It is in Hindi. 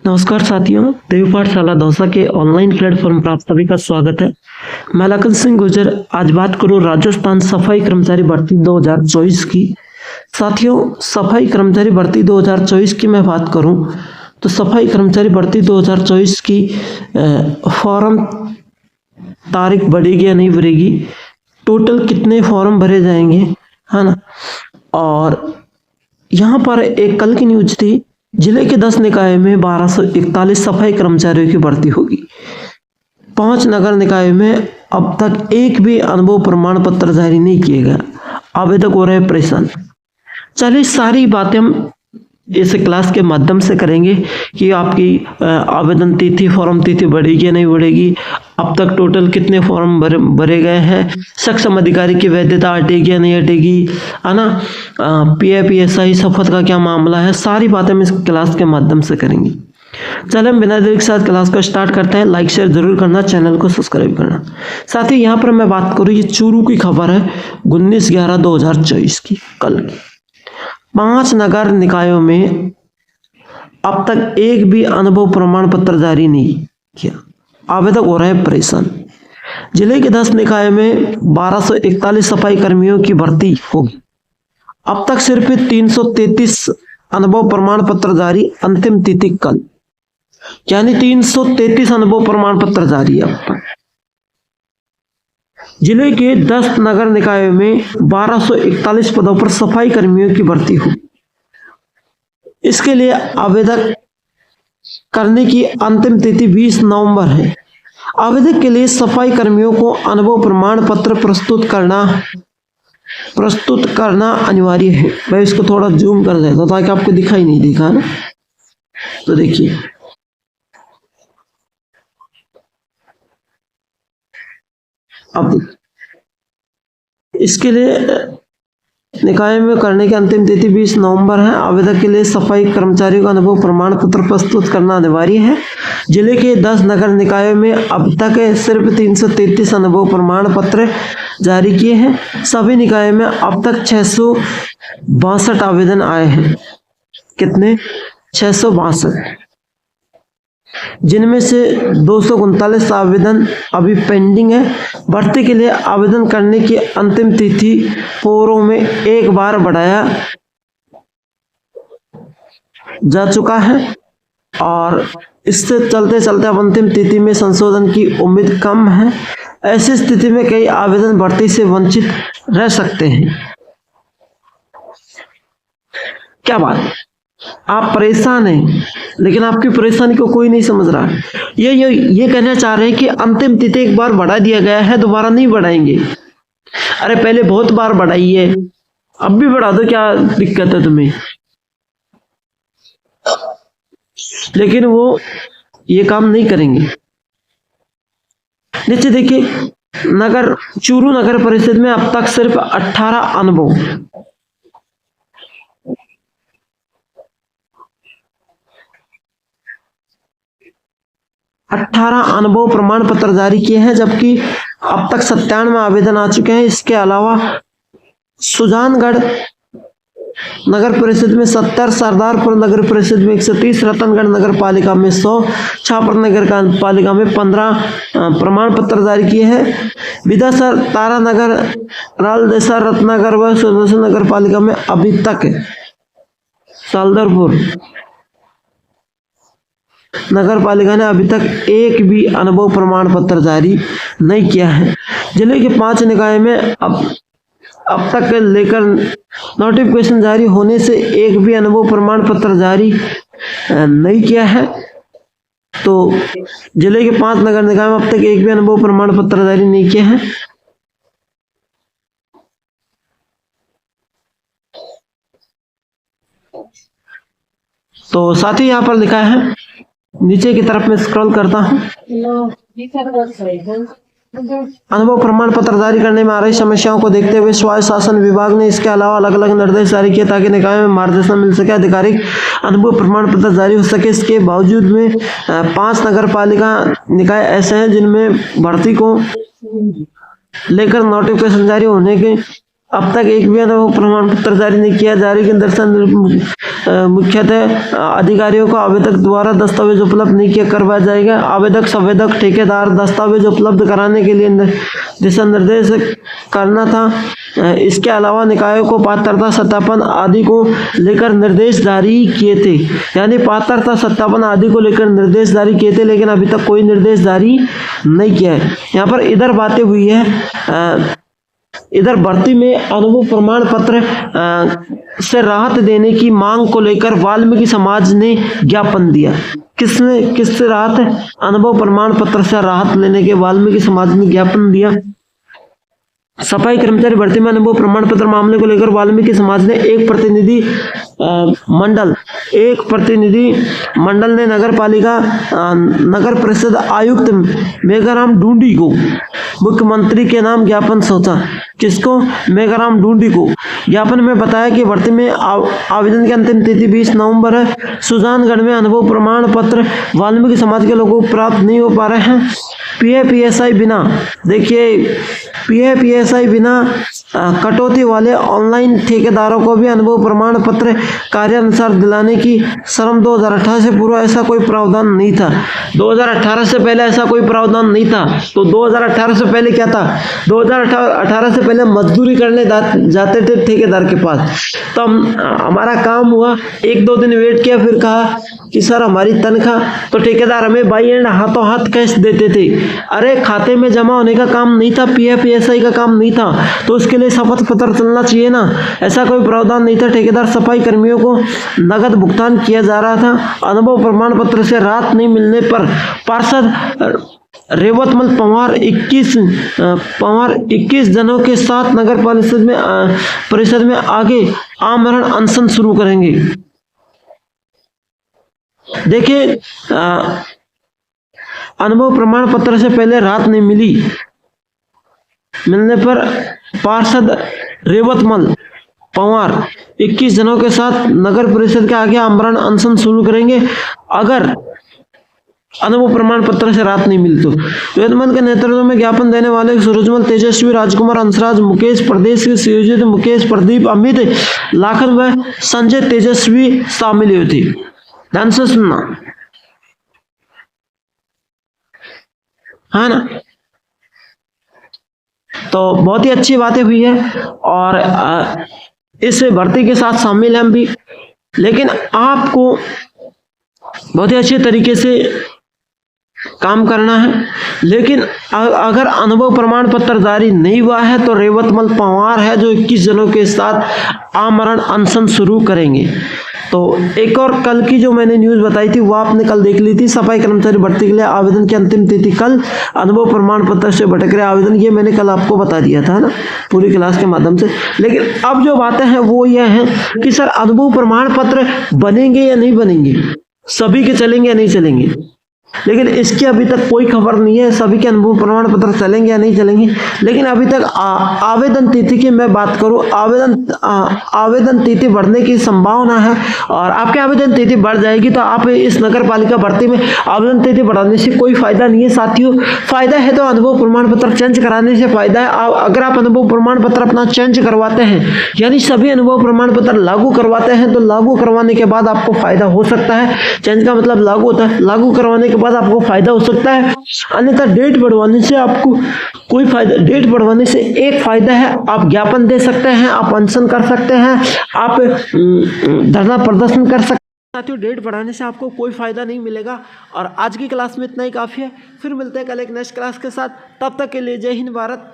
नमस्कार साथियों, देव पाठशाला दौसा के ऑनलाइन प्लेटफॉर्म पर आप सभी का स्वागत है। मैं लखन सिंह गुर्जर आज बात करूं राजस्थान सफाई कर्मचारी भर्ती 2024 की। साथियों, सफाई कर्मचारी भर्ती 2024 की मैं बात करूं तो सफाई कर्मचारी भर्ती 2024 की फॉर्म तारीख बढ़ेगी या नहीं बढ़ेगी, टोटल कितने फॉर्म भरे जाएंगे, है ना। और यहाँ पर एक कल की न्यूज थी, जिले के 10 निकाय में 1241 सफाई कर्मचारियों की भर्ती होगी। 5 नगर निकाय में अब तक एक भी अनुभव प्रमाण पत्र जारी नहीं किए गए, आवेदक हो रहे परेशान। चलिए सारी बातें हम इस क्लास के माध्यम से करेंगे कि आपकी आवेदन तिथि, फॉर्म तिथि बढ़ेगी या नहीं बढ़ेगी, अब तक टोटल कितने फॉर्म भरे गए हैं, सक्षम अधिकारी की वैधता हटेगी या नहीं हटेगी, है ना। PAPSI शपथ का क्या मामला है, सारी बातें हम इस क्लास के माध्यम से करेंगे। चले हम बिना देरी के साथ क्लास को स्टार्ट करते हैं। लाइक शेयर जरूर करना, चैनल को सब्सक्राइब करना। साथ ही यहाँ पर मैं बात करूँ, ये चूरू की खबर है 19/11/2024 की, कल की। 5 नगर निकायों में अब तक एक भी अनुभव प्रमाण पत्र जारी नहीं किया, आवेदक हो रहे हैं परेशान। जिले के 10 निकाय में 1241 सफाई कर्मियों की भर्ती होगी। अब तक सिर्फ 333 अनुभव प्रमाण पत्र जारी, अंतिम तिथि कल, यानी 333 अनुभव प्रमाण पत्र जारी है अब तक। जिले के 10 नगर निकायों में 1241 पदों पर सफाई कर्मियों की भर्ती हो। इसके लिए आवेदक करने की अंतिम तिथि 20 नवंबर है। आवेदक के लिए सफाई कर्मियों को अनुभव प्रमाण पत्र प्रस्तुत करना अनिवार्य है। मैं इसको थोड़ा जूम कर देता हूं ताकि आपको दिखाई नहीं दिखा ना, तो देखिए अब इसके लिए निकाय में करने की अंतिम तिथि 20 नवंबर है। आवेदक के लिए सफाई कर्मचारियों का अनुभव प्रमाण पत्र प्रस्तुत करना अनिवार्य है। जिले के 10 नगर निकायों में अब तक सिर्फ 333 अनुभव प्रमाण पत्र जारी किए हैं। सभी निकायों में अब तक 662 आवेदन आए हैं। कितने? 662, जिनमें से 239 आवेदन अभी पेंडिंग है। भर्ती के लिए आवेदन करने की अंतिम तिथि पूर्व में एक बार बढ़ाया जा चुका है और इससे चलते चलते अब अंतिम तिथि में संशोधन की उम्मीद कम है। ऐसी स्थिति में कई आवेदन भर्ती से वंचित रह सकते हैं। क्या बात, आप परेशान हैं, लेकिन आपकी परेशानी को कोई नहीं समझ रहा है। ये कहना चाह रहे हैं कि अंतिम तिथि एक बार बढ़ा दिया गया है, दोबारा नहीं बढ़ाएंगे। अरे पहले बहुत बार बढ़ाई है, अब भी बढ़ा दो, क्या दिक्कत है तुम्हें। लेकिन वो ये काम नहीं करेंगे। नीचे देखिए, चूरू नगर परिषद में अब तक सिर्फ 18 अनुभव, 18 अनुभव प्रमाण पत्र जारी किए हैं, जबकि अब तक 97 आवेदन आ चुके हैं। इसके अलावा सुजानगढ़ नगर परिषद में 70, सरदारपुर नगर परिषद में 130, रतनगढ़ नगर पालिका में 100, छापर नगर पालिका में 15 प्रमाण पत्र जारी किए हैं। विदासर, तारानगर, रालदेसा, रत्नागर व नगर पालिका में अभी तक है। सालदरपुर नगर पालिका ने अभी तक एक भी अनुभव प्रमाण पत्र जारी नहीं किया है। जिले के 5 निकाय में अब तक लेकर नोटिफिकेशन जारी होने से एक भी अनुभव प्रमाण पत्र जारी नहीं किया है। तो जिले के 5 नगर निकाय में अब तक एक भी अनुभव प्रमाण पत्र जारी नहीं किया है। तो साथ ही यहाँ पर लिखा है, नीचे की तरफ में स्क्रॉल करता हूँ, अनुभव प्रमाण पत्र जारी करने में आ रही समस्याओं को देखते हुए स्वायत्त शासन विभाग ने इसके अलावा अलग अलग निर्देश जारी किए ताकि निकाय में मार्गदर्शन मिल सके, आधिकारिक अनुभव प्रमाण पत्र जारी हो सके। इसके बावजूद में 5 नगर पालिका निकाय ऐसे हैं जिनमें भर्ती को लेकर नोटिफिकेशन जारी होने के अब तक एक भी अनुभव प्रमाण पत्र जारी नहीं किया। जारी के दर्शन मुख्यतः अधिकारियों को आवेदक द्वारा दस्तावेज उपलब्ध नहीं किया करवाया जाएगा। आवेदक, संवेदक, ठेकेदार दस्तावेज उपलब्ध कराने के लिए दिशा निर्देश करना था। इसके अलावा निकायों को पात्रता सत्यापन आदि को लेकर निर्देश जारी किए थे। यानी पात्रता सत्यापन आदि को लेकर निर्देश जारी किए थे, लेकिन अभी तक कोई निर्देश जारी नहीं किया है। यहाँ पर इधर बातें हुई है, इधर भर्ती में अनुभव प्रमाण पत्र से राहत देने की मांग को लेकर वाल्मीकि समाज ने ज्ञापन दिया। किससे राहत है? अनुभव प्रमाण पत्र से राहत लेने के वाल्मीकि समाज ने ज्ञापन दिया। सफाई कर्मचारी भर्ती में अनुभव प्रमाण पत्र मामले को लेकर वाल्मीकि समाज ने एक प्रतिनिधि मंडल ने नगर पालिका नगर परिषद आयुक्त मेघाराम ढूंढी को मुख्यमंत्री के नाम ज्ञापन सौंपा। किसको? मेघाराम ढूंढी को। ज्ञापन में बताया कि भर्ती में आवेदन की अंतिम तिथि 20 नवंबर है। सुजानगढ़ में अनुभव प्रमाण पत्र वाल्मीकि समाज के लोगों को प्राप्त नहीं हो पा रहे हैं। PFPSI बिना, देखिए PFPSI बिना कटौती वाले ऑनलाइन ठेकेदारों को भी अनुभव प्रमाण पत्र कार्यानुसार दिलाने की श्रम 2018 से पूर्व ऐसा कोई प्रावधान नहीं था। 2018 से पहले ऐसा कोई प्रावधान नहीं था। तो 2018 से पहले क्या था? 2018 से पहले मजदूरी करने जाते थे ठेकेदार के पास, तो हमारा काम हुआ, 1-2 दिन वेट किया, फिर कहा कि सर हमारी तनख्वाह, तो ठेकेदार हमें बाई एंड हाथों हाथ कैश देते थे। अरे खाते में जमा होने का काम नहीं था, PFPSI का काम नहीं था, तो उसके लिए शपथ पत्र चलना चाहिए ना। ऐसा कोई प्रावधान नहीं था। ठेकेदार सफाई कर्मियों को नगद भुगतान किया जा रहा था। अनुभव प्रमाण पत्र से राहत नहीं मिलने पर पार्षद रेवतमल पंवार 21 जनों के साथ नगर परिषद में आगे आमरण अनशन शुरू करेंगे। देखिए, अनुभव प्रमाण पत्र से पहले राहत नहीं मिलने पर पार्षद रेवतमल पंवार 21 जनों के साथ नगर परिषद के आगे आमरण अनशन शुरू करेंगे अगर अनुभव प्रमाण पत्र से राहत नहीं मिली तो। रेवतमल के नेतृत्व में ज्ञापन देने वाले सूरजमल, तेजस्वी, राजकुमार, अंशराज, मुकेश, प्रदेश के संयोजित मुकेश, प्रदीप, अमित, लाखन व संजय तेजस्वी शामिल हुए थे। ध्यान से सुनना, है ना। तो बहुत ही अच्छी बातें हुई है और इस भर्ती के साथ शामिल हैं हम भी, लेकिन आपको बहुत ही अच्छे तरीके से काम करना है। लेकिन अगर अनुभव प्रमाण पत्र जारी नहीं हुआ है तो रेवतमल पंवार है जो 21 जनों के साथ आमरण अनशन शुरू करेंगे। तो एक और कल की जो मैंने न्यूज़ बताई थी वो आपने कल देख ली थी। सफाई कर्मचारी भर्ती के लिए आवेदन की अंतिम तिथि कल, अनुभव प्रमाण पत्र से भटक रहे आवेदन, ये मैंने कल आपको बता दिया था ना पूरी क्लास के माध्यम से। लेकिन अब जो बातें हैं वो ये हैं कि सर अनुभव प्रमाण पत्र बनेंगे या नहीं बनेंगे, सभी के चलेंगे या नहीं चलेंगे। लेकिन इसकी अभी तक कोई खबर नहीं है सभी के अनुभव प्रमाण पत्र चलेंगे या नहीं चलेंगे। लेकिन अभी तक आवेदन तिथि की मैं बात करूं, आवेदन तिथि बढ़ने की संभावना है और आपके आवेदन तिथि बढ़ जाएगी तो आप इस नगर पालिका भर्ती में आवेदन तिथि बढ़ाने से कोई फायदा नहीं है साथियों। फायदा है तो अनुभव प्रमाण पत्र चेंज कराने से फायदा है। अगर आप अनुभव प्रमाण पत्र अपना चेंज करवाते हैं, यानी सभी अनुभव प्रमाण पत्र लागू करवाते हैं, तो लागू करवाने के बाद आपको फायदा हो सकता है। चेंज का मतलब लागू होता है, लागू करवाने के बाद आपको फायदा हो सकता है। अन्यथा डेट बढ़वाने से आपको कोई फायदा, डेट बढ़वाने से एक फायदा है, आप ज्ञापन दे सकते हैं, आप अनशन कर सकते हैं, आप धरना प्रदर्शन कर सकते हैं। साथियों, डेट बढ़ाने से आपको कोई फायदा नहीं मिलेगा। और आज की क्लास में इतना ही काफी है। फिर मिलते हैं कल एक नेक्स्ट क्लास के साथ। तब तक के लिए जय हिंद भारत।